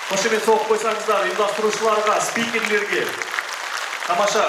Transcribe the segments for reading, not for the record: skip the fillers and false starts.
Қошемет соғып қойсаңыздар, ұйымдастырушыларға, спикерлерге. Тамаша.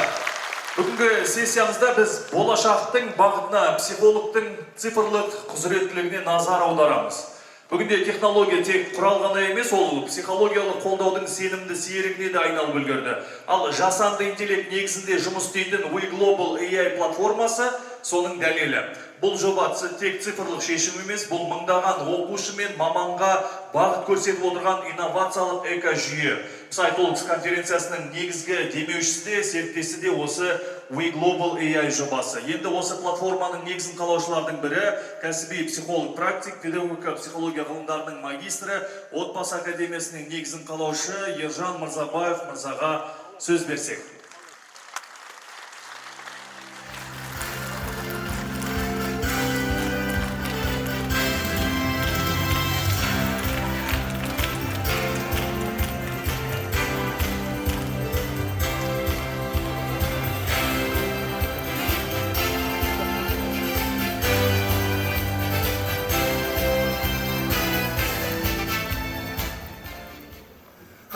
Бүгінгі сессиямызда біз болашақтың бағытына, психологтың цифрлық құзыреттілігіне назар аударамыз. Бүгінде технология тек құрал ғана емес, ол психологиялық қолдаудың сенімді серігіне де айналып үлгерді. Ал жасанды интеллект негізінде жұмыс істейтін We Global AI платформасы соның дәлелі. Бұл жоба тек цифрлық шешім емес, бұл мыңдаған оқушы мен маманға бағыт көрсетіп отырған инновациялық экожүйе. Psytologs конференциясының негізгі демеушісі де, серіктесі де осы We Global AI жобасы. Енді осы платформаның негізін қалаушылардың бірі кәсіби психолог практик, педагогика психология ғылымдарының магистрі, отбасы академиясының негізін қалаушы Ержан Мырзабаев мырзаға сөз берсек.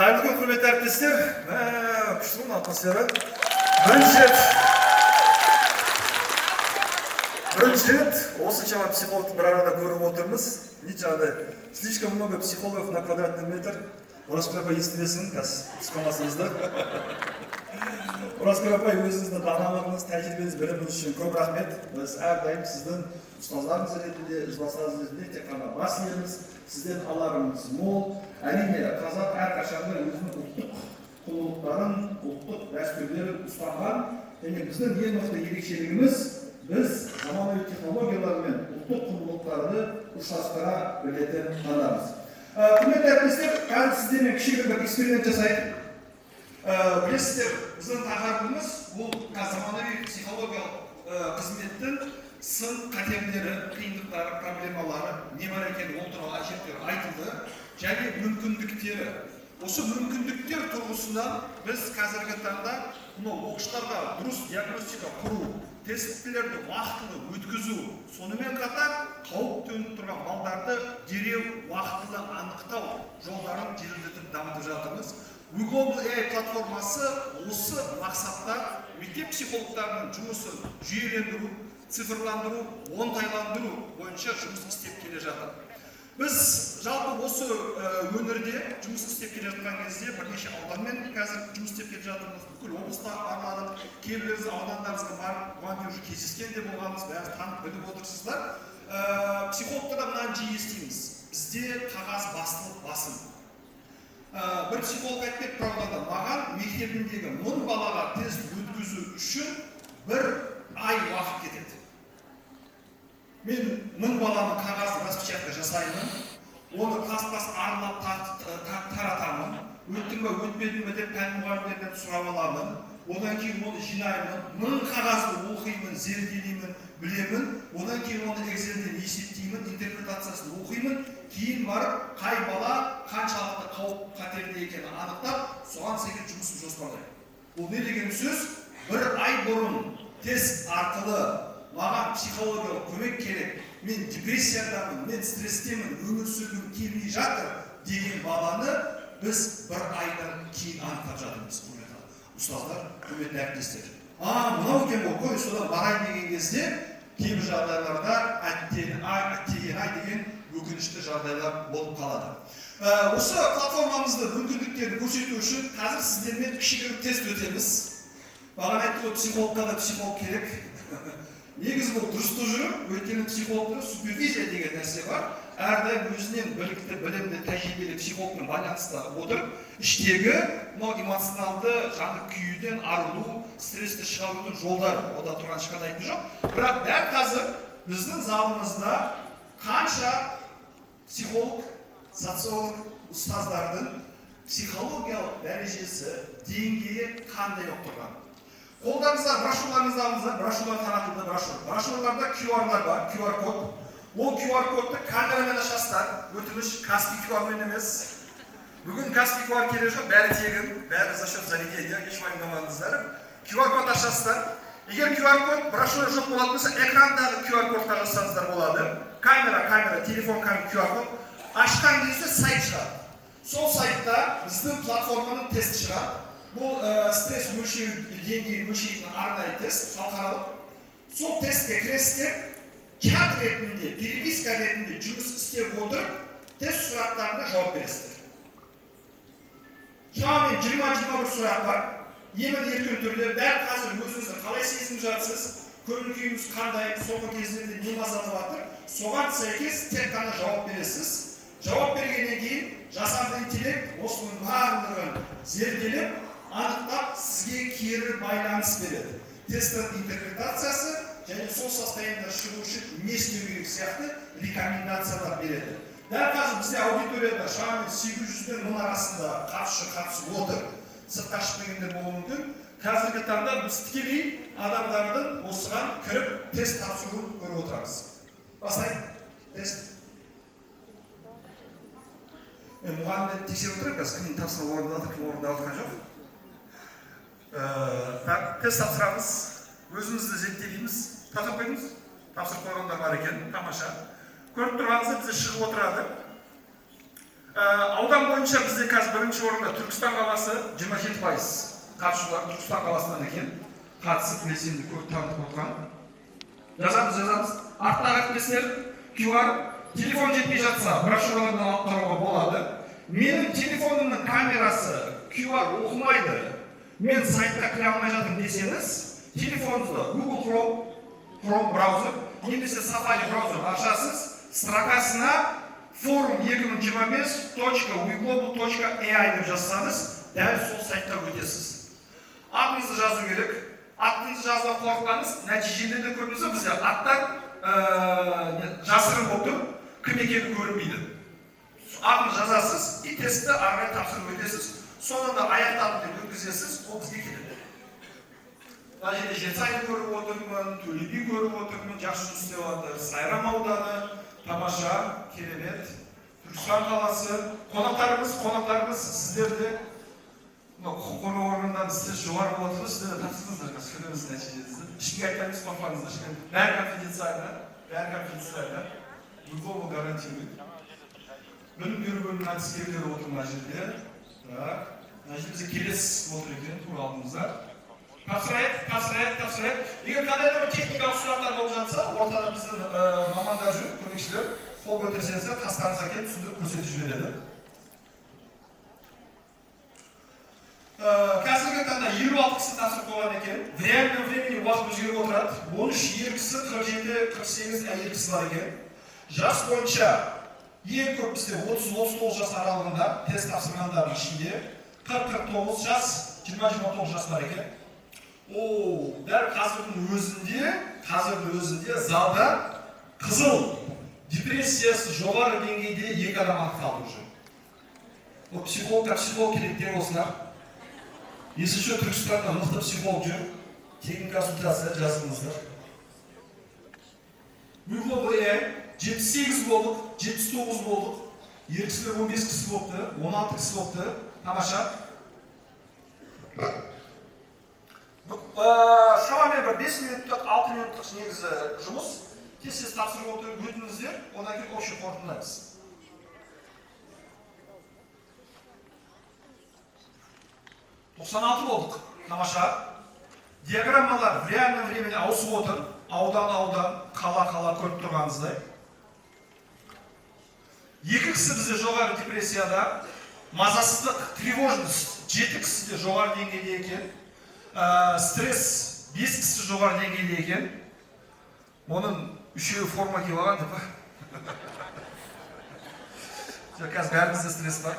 Қайырлы күн, құрметті әріптестер. Күшті атмосфера. Бірінші рет осыншама психологты бір арада көріп отырмыз. Слишком много психологов на квадратный метр. Оразкүл апай естілесің, психомасыңызды. Оразкүл апай, өзіңізді бағаларыңыз, тәжірибеңіз біліміңіз үшін көп рахмет. Біз әрдайым сіздің ұстаздарыңыз ретінде, ізбасарыңыз ретінде тек қана бас иеміз. Сізден аларымыз мол. Әрине, қазақ әрқашанда өзінің ұлттық құндылықтарын, ұлттық дәстүрлерін ұстанған. Және біздің ең мықты ерекшелігіміз біз заманауи технологиялар мен ұлттық құндылықтарды ұштастыра білетін адамбыз. Құрметті әріптестер, қазір сіздермен кішігірім бір эксперимент жасайық. Білесіздер, біздің тақырыбымыз бұл заманауи психологиялық қызметтің сын қатерлері, қиындықтары, проблемалары не бар екені ол туралы әжептәуір айтылды, және мүмкіндіктері. Осы мүмкіндіктер тұрғысынан біз қазіргі таңда оқушыларға дұрыс диагностика құру, тестілерді уақытылы өткізу, сонымен қатар қауіп төніп тұрған балдарды дереу уақытылы анықтау жолдарын жеделдетіп дамытып жатырмыз. We Global AI платформасы осы мақсатта мектеп психологтарының жұмысын жүйелендіру, цифрландыру, оңтайландыру бойынша жұмыс істеп келе жатыр. Біз жалпы осы өңірде жұмыс істеп келе жатқан кезде бірнеше ауданмен қазір жұмыс істеп келе жатырмыз. Бүкіл облыста арладық, кейбіреуіңіз аудандарыңызға барып, бұған дейін кездескен де болғанбыз, бәрі танып біліп отырсыздар. Психологтардан мынаны жиі естиміз. Бізде қағаз басым. Бір психолог айтып правдада, маған мектебіндегі 1000 балаға тест өткізу үшін 1 ай уақыт кетеді. Мен 1000 баланы қағазды распечатка жасаймын, оны класс аралап таратамын, өттім бе, өтпедім бе деп пән мұғалімдерден сұрап аламын, одан кейін оны жинаймын, 1000 қағазды оқимын, зерделеймін, білемін, одан кейін оны Excel'ден есептеймін, интерпретациясын оқимын, кейін барып қай бала қаншалықты қауіп қатерде екенін анықтап, соған сәйкес жұмысын жоспарлаймын. Бұл не деген сөз? 1 ай бұрын тест арқылы маған психологиялық көмек керек, мен депрессиядамын, мен стресстемін, өмір сүргім келмей жатыр деген баланы біз 1 айдан кейін анықтап жатырмыз. Ұстаздар, құрметті әріптестер. Мынау екен бұл қой, содан барайын деген кезде кейбір жағдайларда әттеген деген өкінішті жағдайлар болып қалады. Осы платформамызды мүмкіндіктерін көрсету үшін қазір сіздермен кішігірім тест өтеміз. Бағана айтты, психологқа да психолог керек. Негізі бұл дұрыс тұжырым, өйткені психологтың супервизия деген нәрсе бар. Әрдайым өзінен білікті, білімді, тәжірибелі психологпен байланысты отырып, іштегі эмоционалды жаны күйден арылу, стрессті шығарудың жолдары. Ода тұрған ешқандай айтты жоқ. Бірақ дәл қазір біздің залымызда қанша психолог, социолог, ұстаздардың психологиялық дәрежесі, деңгейі қандай болып тұрған. Қолдарыңызда брошюрларыңызды алыңыздар, брошюрлар таратылды, брошюрларда QR-лар бар, QR-код. Ол QR-кодты камерамен ашасыздар, өтініш Каспий QR-мен емес. Бүгін Каспий QR керек жоқ, бәрі тегін, бәрі за счет заведения, еш уайымдамаңыздар. QR-код ашасыздар. Егер QR-код брошюра жоқ болатын болса, экрандағы QR-кодқа жазсаңыздар болады. Камера, телефон QR-код. Ашқан кезде сайт шығады. Сол сайтта біздің платформаның тесті шығады. Бұл стресс деңгейін өлшейтін арнайы тест, халықаралық. Сол тестке кіресіздер, чат ретінде, переписка ретінде жұмыс істеп отырып, тест сұрақтарына жауап бересіздер. Шамамен 20-21 сұрақ бар. Емін-еркін түрде, дәл қазір өзіңізді қалай сезініп жатсыз, көңіл күйіңіз қандай, соңғы кездерде не мазалап жатыр, соған сәйкес тек қана жауап бересіз. Жауап бергеннен кейін жасанды интеллект осының барлығын зерделеп, анықтап сізге кері байланыс береді. Тесттің интерпретациясы және сол состояниеда шығу үшін не істеу керек сияқты рекомендациялар береді. Дәл қазір бізде аудиторияда шамамен 800 пен 1000 арасында қатысушы қатысып отыр. Сыртқа шықпағандар болуы мүмкін. Қазіргі таңда біз тікелей адамдардың осыған кіріп тест тапсыруын көріп отырамыз. Бастайық. Тест. Мұғалімді тексеріп отырайық, кімнің тапсырып орындалды, кім орындалған жоқ. Тест тапсырамыз, өзімізді зерттелейміз, тақырып қойыңыз. Тапсырып қойғандар бар екен, тамаша. Көріп тұрғаныңызда бізде шығып отырады. Аудан бойынша бізде қазір бірінші орында Түркістан қаласы 27%. Қатысушылар Түркістан қаласынан екен. Қатысып белсенді көп танытып отырған. Жазамыз. Арттағы әріптестер QR телефон жетпей жатса, брошюралардан алып қарауға болады. Менің телефонымның камерасы QR оқымайды. Мен сайтқа кіре алмай жатырмын десеңіз, телефоныңызды Google Chrome браузер, немесе Safari браузер ашасыз, строкасына forum2025.weglobal.ai деп жазсаңыз, дәл сол сайтқа өтесіз. Атыңызды жазу керек. Атыңызды жазуға қорықпаңыз, нәтижелі де көрінсе бізде аттар жасырын болып тұр, кім екені көрінбейді. Атын жазасыз, и тестті арнайы тапсырып өтесіз. Соңында аяқталды деп өткізесіз, ол бізге келеді. Мына жерде Жетісайды көріп отырмын, Төле би көріп отырмын, жақсы жұмыс істеп жатыр. Сайрам ауданы, тамаша, керемет. Түркістан қаласы, қонақтарымыз сіздерде құқық қорғау органдарында сіз жоғары болып отырсыз, сіздер тапсырыңыздар, көріңіз нәтижеңізді. Ешкімге айтпаңыз, қорықпаңыздар, бәрі конфиденциально. Любого гарантирует. Білім беру бөлімінің әдіскерлері отыр мына жерде. Мына жерде келесі отыр екен, тура алдымызда. Тапсырайық. Егер қандай да бір техникалық сұрақтар болып жатса, ортада біздің мамандар жүр, көмекшілер. Қол көтерсеңіздер, қастарыңызға келіп түсіндіріп көрсетіп жібереді. Қазіргі таңда 26 кісі тапсырып қойған екен. В реальном времени уақыт өзгеріп отырады. 13 ер кісі, 47-48 әйел кісі бар екен. Жас бойынша ең көп бізде 30-39 жас аралығында тест тапсырғандардың ішінде 40-49 жас, 20-29 жас бар екен. Дәл қазірдің өзінде залда қызыл депрессиясы жоғары деңгейде 2 адам анықталып жүр. Психолог керек деп осылар. Есінші Түркістанда мықты психолог жүр. Тегін консультация жазыңыздар. Weglobal 78 болдық, 79 болдық. Еркісілер 15 кісі болыпты, 16 кісі болыпты. Тамаша. Шамамен бір 5 минуттық, 6 минуттық негізі жұмыс. Тез тапсырып өтіңіздер, одан кейін общий қорытындылаймыз. болдық. Тамаша. Диаграммалар в реальном времени ауысып отыр. Аудан, қала көріп тұрғаныңыздай. 2 кісі бізде жоғары депрессияда, мазасыздық, тревожность 7 кісі де жоғары деңгейде екен. Стресс 5 кісі жоғары деңгейде екен. Оның 3-еуі форма киіп алған деп па? Қазір бәрімізде стресс бар.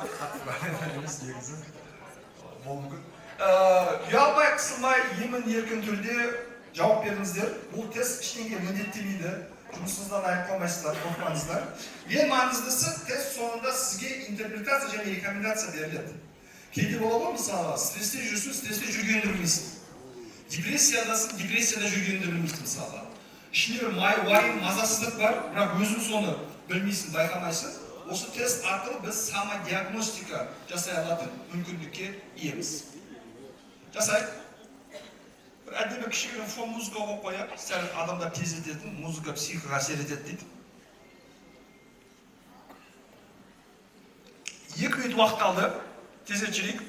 Ұялмай, қысылмай, емін-еркін түрде жауап беріңіздер. Бұл тест ештеңеге міндеттемейді. Жұмысыңыздан айып қалмайсыздар, қорықпаңыздар. Ең маңыздысы тест соңында сізге интерпретация және рекомендация беріледі. Кейде болады ғой, мысалы, стресте жүрсің, стресте жүргенді білмейсің. Депрессияда жүргенді білмейсің, мысалы. Ішінде бір уайым, мазасыздық бар, бірақ өзің соны білмейсің, байқамайсың. Осы тест арқылы біз самодиагностика жасай алатын мүмкіндікке иеміз. Жасайық. Бір әдемі кішігірім фон музыка қойып қояйық. Сәл адамдар тездететін, музыка психикаға әсер етеді дейді. 2 минут уақыт қалды. Тезірек жүрейік.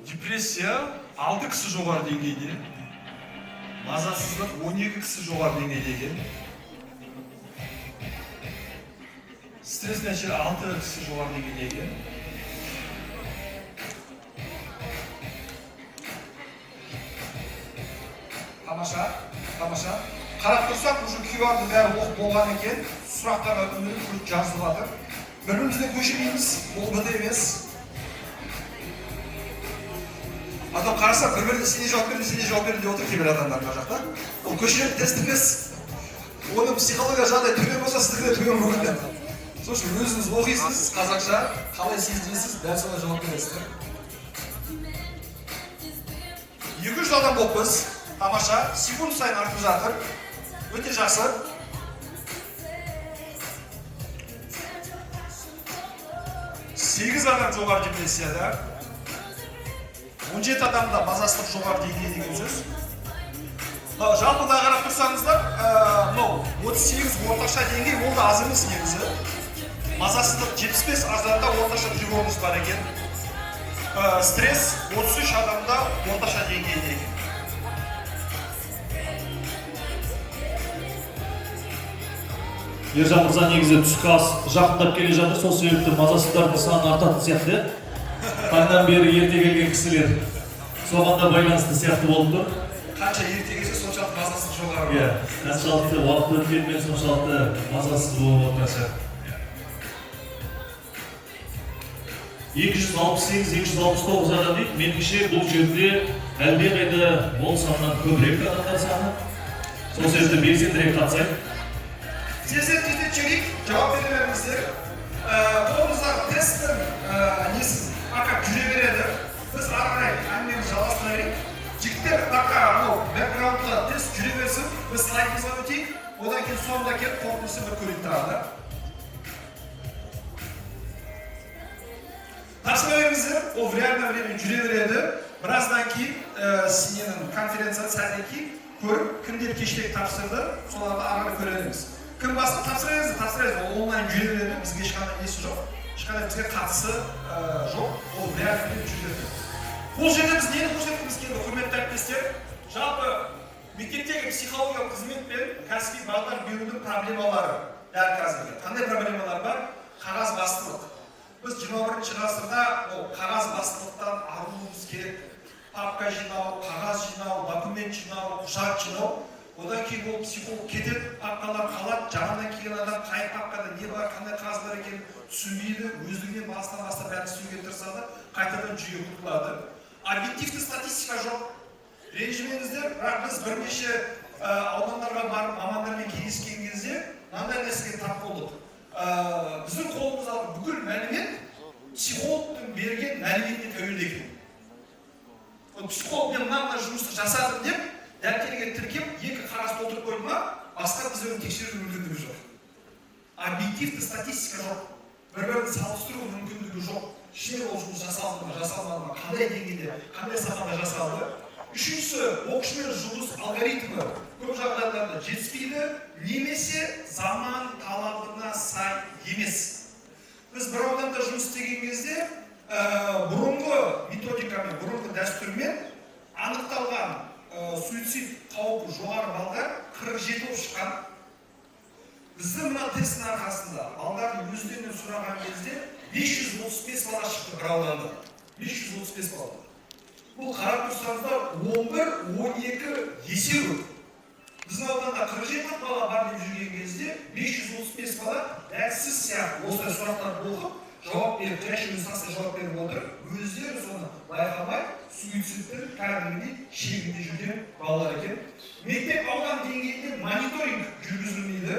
Депрессия 6 кісі жоғары деңгейде. Мазасыздық 12 кісі жоғары деңгейде екен. Стресс нәтижелері 6 кісі жоғары деңгейде екен. Тамаша. Қарап тұрсақ, уже QR-ды бәрі оқып болған екен. Сұрақтарға үніліп жазылып жатыр. Бір-бірімізден көшірмейміз, ол бітті емес. Адам қараса, бір-біріне сене жауап берді деп отыр кейбір адамдар мына жақта. Ол көшіретін тест емес. Оның психология жағдай төмен болса, сіздікі де төмен болған. Сол үшін өзіңіз оқисыз, қазақша, қалай сезінесіз, дәл солай жауап бересіздер. 200 адам болыппыз. Тамаша, секунд сайын артып жатыр. Өте жақсы. 8 адам жоғары депрессияда. 17 адамда мазасыздық жоғары деңгейде деген сөз. Жалпыда қарап тұрсаңыздар, 38 орташа деңгей, ол да аз емес негізі. Мазасыздық 75 адамда орташа тревожность бар екен. Стресс 33 адамда орташа деңгейде екен. Ержан мырза негізі түскі ас жақындап келе жатыр, сол себепті мазасыздардың саны артатын сияқты. Таңнан бері ерте келген кісілер соған да байланысты сияқты болып тұр. Қанша ерте келсе соншалықты мазасыз жоғары. Иә, қаншалықты уақыт өткенмен соншалықты мазасыз болып отырған сияқты. 268-269 адам дейді. Меніңше бұл жерде әлдеқайда мол саннан көбірек адамдар саны. Сол себепті белсендірек қатысайық. Тезірек жүрейік, жауап беремеңіздер. Қолымыздағы тесттің несін ақа жүре береді. Біз ары қарай әңгімені жалғастыра берейік. Жігіттер ақа бэкграундта тест жүре берсін, біз слайдымызға өтейік. Одан кейін соңында келіп қорытындысын бір көрейік тұрады. Тапсыра беріңіздер, ол в реальное время жүре береді. Біраздан кейін сенің конференцияны сәлден кейін көріп, кімдер кешірек тапсырды, соларды ары қарай көреміз. Кім басқа тапсырайыз, ол онлайн жүре береді, бізге ешқандай несі жоқ, ешқандай бізге қатысы жоқ, ол реально жүреді. Бұл жерде біз нені көрсеткіміз келді, құрметті әріптестер? Жалпы мектептегі психологиялық қызмет пен кәсіби бағдар берудің проблемалары дәл қазіргі. Қандай проблемалар бар? Қағаз бастылық. Біз 21-ші ғасырда қағаз бастылықтан арылуымыз керек. Папка жинау, қағаз жинау, документ жинау, құжат жинау. Одан кейін ол психолог кетеді, папкалар қалады, жаңадан келген адам қай папкада не бар, қандай қағаз бар екенін түсінбейді, өздігінен бастан бәрін істеуге тырысады, қайтадан жүйе құртылады. Объективті статистика жоқ. Ренжімеңіздер, бірақ біз бірнеше аудандарға барып мамандармен кездескен кезде мынандай нәрсеге тап болдық. Біздің қолымыздағы бүкіл мәлімет психологтың берген мәліметіне тәуелді екен. Психолог мен мына жұмысты жасадым деп дәптерге тіркеп, 2 қағаз толтырып қойды ма, басқа біздердің тексеру мүмкіндігі жоқ. Объективті статистика жоқ. Бір-бірін салыстыру мүмкіндігі жоқ. Шынымен ол жұмыс жасалды ма, жасалмады ма, қандай деңгейде, қандай сапада жасалды. Үшіншісі, оқушымен жұмыс алгоритмі көп жағдайларда жетіспейді, немесе заман талабына сай емес. Біз бір ауданда жұмыс істеген кезде, бұрынғы методикамен, бұрынғы дәстүрмен анықталған суицид қаупі жоғары балдар 47 болып шыққан. Біздің мына тесттің арқасында балдардың өздерінен сұраған кезде 535 бала шықты бір ауданда. 535 бала. Бұл қарап тұрсаңыздар 11-12 есе көп. Біздің ауданда 47 бала бар деп жүрген кезде 535 бала дәлсіз сияқты осылай сұрақтар оқып, жауап беріп, жауап беріп отыр. Өздері соны байқамай, суицидтің кәдімгідей шегінде жүрген балалар екен. Мектеп аудан деңгейінде мониторинг жүргізілмейді.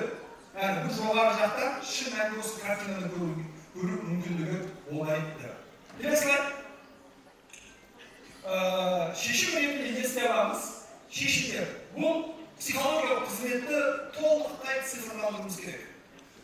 Бұл жоғары жақтан шын мәнінде осы картинаны көру мүмкіндігі болмайды. Келесі шешім ретінде не істей аламыз? Шешімдер. Бұл психологиялық қызметті толықтай цифрландыруымыз керек.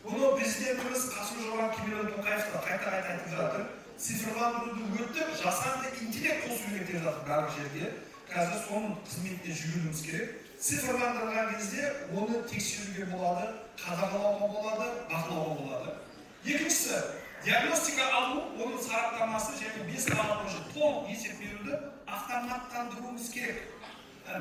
Бұны президентіміз Қасым-Жомарт Кемелұлы Тоқаев қайта айтып жатыр. Цифрландыруды өтіп, жасанды интеллект қосу керек деп жатыр барлық жерге. Қазір соның қызметіне жүгінуіміз керек. Цифрландырылған кезде оны тексеруге болады, қадағалауға болады, бақылауға болады. Екіншісі, диагностика алу, оның сараптамасы және 5 қана бойынша толық есеп беруді автоматтандыруымыз керек.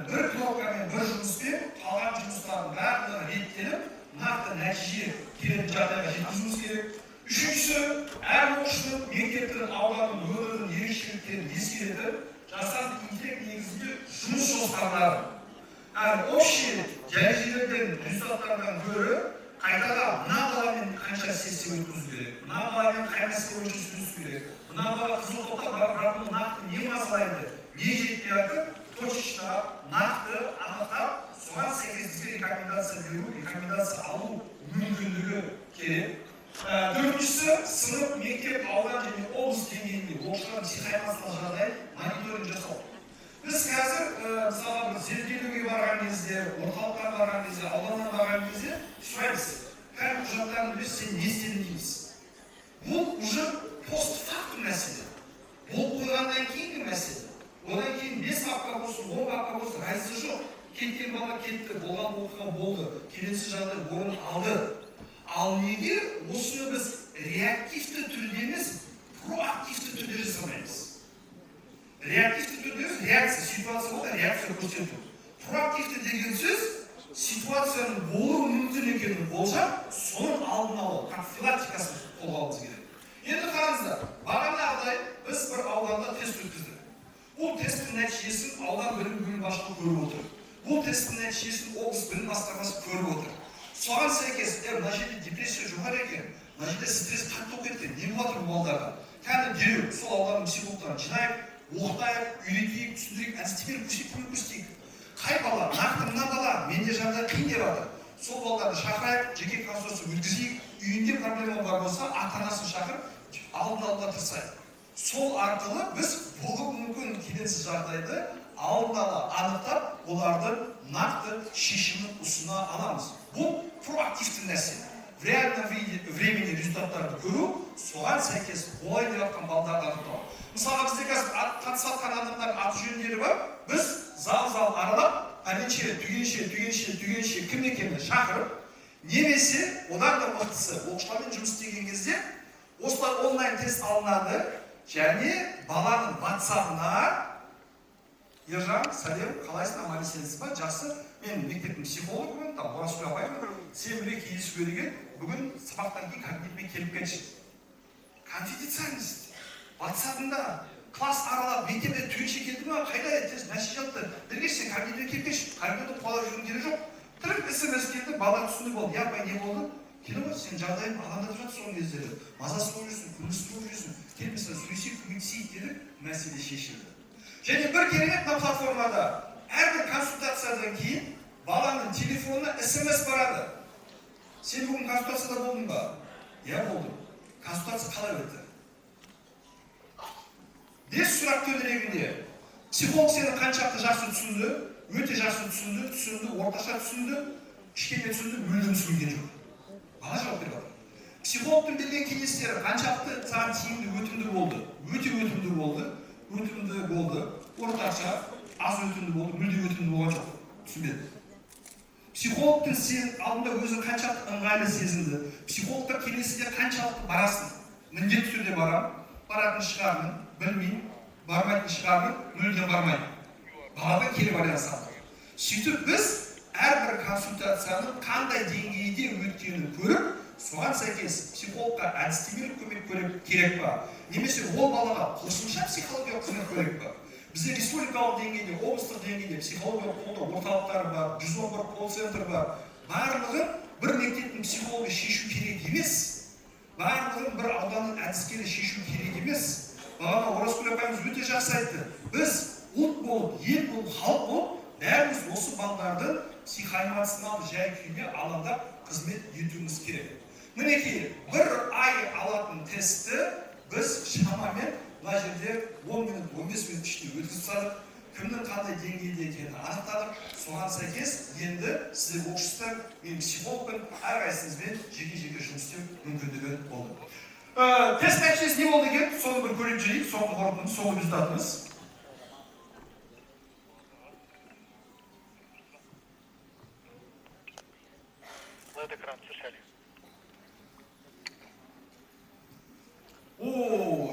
Бір кнопкамен бір жұмыспен қалған жұмыстардың барлығы реттеліп, нақты нәтиже келетін жағдайға жеткізуіміз керек. Үшіншісі, әр оқушының мектептің, ауданның, өңірдің ерекшеліктерін ескереді, жасанды интеллект негізінде жұмыс жоспарлары. Общий дәрежелерден результаттардан гөрі қайтаға мына баламен қанша сессия өткізу керек, мына баламен қай мәселе бойынша сөйлесу керек, мына бала қызыл топқа барып нақты не мазалайды, не жетпейді, точно, нақты анықтап, соған сәйкес бізге рекомендация беру, рекомендация алу мүмкіндігі керек. Төртіншісі, сынып, мектеп, аудан және облыс деңгейінде оқушылардың психоэмоциялық жағдай мониторинг жасау. Біз қазір, мысалы, бір зерделеуге барған кезде, орталыққа барған кезде, ауданға барған кезде, сұраймыз, кәдімгі құжаттарын біз сен не істедің дейміз. Бұл уже постфактум мәселе. Бұл қойғаннан кейінгі мәселе. Одан кейін 5 апта болсын, 10 апта болсын, разница жоқ. Кеткен бала кетті, болған оқиға болды, келесі жағдай орын алды. Ал неге осыны біз реактивті түрде емес, проактивті түрде жасамаймыз? Реактивті түрде емес, реакция, ситуация болды, реакция көрсету. Проактивті деген сөз, ситуацияның болуы мүмкін екенін болжап, соның алдын алу, профилактикасын қолға алуымыз керек. Енді қараңыздар, бағанағыдай біз бір ауданда тест өткіздік. Бұл тесттің нәтижесін аудан білім бөлімі басшылығы көріп отыр. Бұл тесттің нәтижесін облыс білім басқармасы көріп отыр. Соған сәйкес, мына жерде депрессия жоғары екен, мына жерде стресс қатты болып кетті, не болып жатыр бұл балаларға? Кәдімгі дереу сол ауданның психологтарын жинайық, оқытайық, үйретейік, түсіндірейік, әдістемелік көрсетейік. Қай бала, нақты мына бала, менде жағдай қиын деп жатыр. Сол балаларды шақырайық, жеке консультация өткізейік, үйінде проблема бар болса, ата-анасын шақырып, алдын алуға тырысайық. Сол арқылы біз болуы мүмкін келеңсіз жағдайды алдын ала анықтап, оларды нақты шешімін ұсына аламыз. Бұл проактивті нәрсе. В реальном времени результаттарды көру, соған сәйкес болайын деп жатқан балдарды анықтау. Мысалға бізде қазір қатысып жатқан адамдардың аты жөндері бар. Біз зал аралап, пәленше, түгенше кім екенін шақырып, немесе одан да мықтысы оқушылармен жұмыс істеген кезде осылар онлайн тест алынады, және баланың WhatsApp-ына Ержан, сәлем, қалайсың, аман-есенсіз ба? Жақсы, мен мектептің психологымын, Оразгүл апайым, сен біреу кездесуге деген бүгін сабақтан кейін кабинетіме келіп кетші. Конфиденциальность. WhatsApp-ында класс аралап, мектепте түгенше келді ма, қайда еттіңіз, нәтиже алды. Діргеш, сен кабинетіме келіп кетші. Кабинетті қолап жүрген керек жоқ. Тіріп SMS келді, бала түсінді болды. Я апай, не болды? Келе ғой, сен жағдайын алаңдатып жатыр соның кездері. Мазасыз болып жүрсің, күлімсіз болып жүрсің. Келмесін, сөйлесейік, көмектесейік дедік, мәселе шешілді. Және бір керемет мына платформада әрбір консультациядан кейін баланың телефонына SMS барады. Сен бүгін консультацияда болдың ба? Я болдым. Консультация қалай өтті? 5 сұрақ төңірегінде психолог сені қаншақты жақсы түсінді, өте жақсы түсінді, орташа түсінді, кішкене түсінді, мүлдем түсінген жоқ. Бала жауап беріп жатыр. Психологтың берген кеңестері қаншақты саған тиімді, өтімді болды, өте өтімді болды, орташа, аз өтімді болды, мүлде өтімді болған жоқ, түсінбеді. Психологтың сен алдында өзің қаншақты ыңғайлы сезінді, психологтар келесіде қаншалықты барасың, міндетті түрде барам, баратын шығармын, білмеймін, бармайтын шығармын, мүлде бармаймын. Баладан келе вариант салды. Сөйтіп біз әрбір консультацияның қандай деңгейде өткенін көріп, соған сәйкес психологқа әдістемелік көмек керек па, немесе ол балаға қосымша психологиялық көмек керек па. Бізде республикалық деңгейде, облыстық деңгейде психологиялық қолдау орталықтары бар, 111 колл-центр бар. Барлығын бір мектептің психологы шешу керек емес. Барлығын бір ауданның әдіскері шешу керек емес. Бағана Оразгүл апайымыз өте жақсы айтты. Біз ұлт болып, ел болып, халық болып, бәріміз осы балалардың психоэмоционалдық жай-күйіне алаңдап қызмет етуіміз керек. Мінекей, бір ай алатын тестті біз шамамен мына жерде 10 минут, 15 минут ішінде өткізіп тастадық. Кімнің қандай деңгейде екенін анықтадық. Соған сәйкес енді сіздер оқушылар, мен психологпын, әрқайсыңызбен жеке-жеке жұмыс істеу мүмкіндігі болды. Тест нәтижесі не болды екен? Соны бір көріп жүрейік, соңғы қорытындымыз, соңғы результатымыз.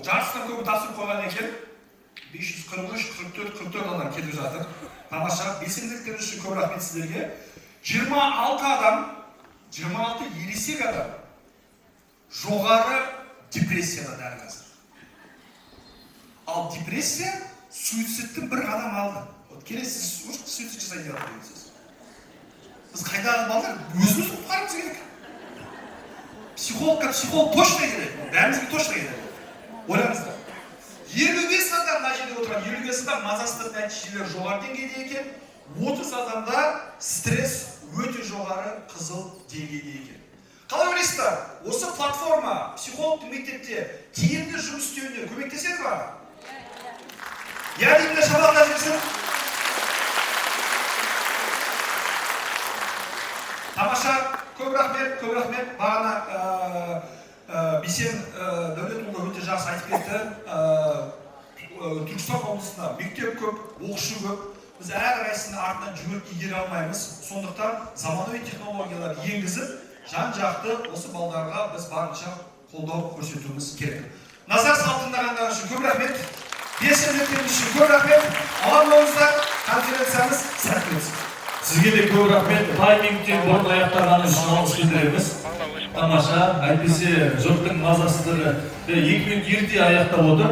жартысынан көбі тапсырып қойған екен. 543, 44, 44 адам келіп жатыр. Тамаша, белсенділіктеріңіз үшін көп рахмет сіздерге. 26 адам, 26 ересек адам жоғары депрессияда дәл қазір. Ал депрессия суицидті бір адам алды. Вот келесіз, суицид жасайды дейсіз. Біз қайдағы балдар өзіміз құтқарымыз керек. Психолог точно керек. Бәрімізге точно керек. Ойлаңыздар. 25 адам мына жерде отырған, 25 адам мазасыздық нәтижелері жоғары деңгейде екен, 30 адамда стресс өте жоғары қызыл деңгейде екен. Қалай ойлайсыздар? Осы платформа психологтың мектепте тиімді жұмыс істеуіне көмектеседі ме? Я деймін шабақтар жүрсін. Тамаша, көп рахмет. Бағана Бейсен Дәулетұлы өте жақсы айтып кетті. Түркістан облысында мектеп көп, оқушы көп. Біз әрқайсының артынан жүгіріп игере алмаймыз. Сондықтан заманауи технологиялар енгізіп, жан-жақты осы балдарға біз барынша қолдау көрсетуіміз керек. Назар салқындағандар үшін көп рахмет. Белсенділіктеріңіз үшін көп рахмет. Алаң болыңыздар, конференциямыз сәтті өтсін. Сізге де көп рахмет. Таймингтен бұрын аяқтағаны үшін алғыс білдіреміз. Тамаша, әйтпесе жұрттың мазасыздығы 2 минут ерте аяқтап отыр.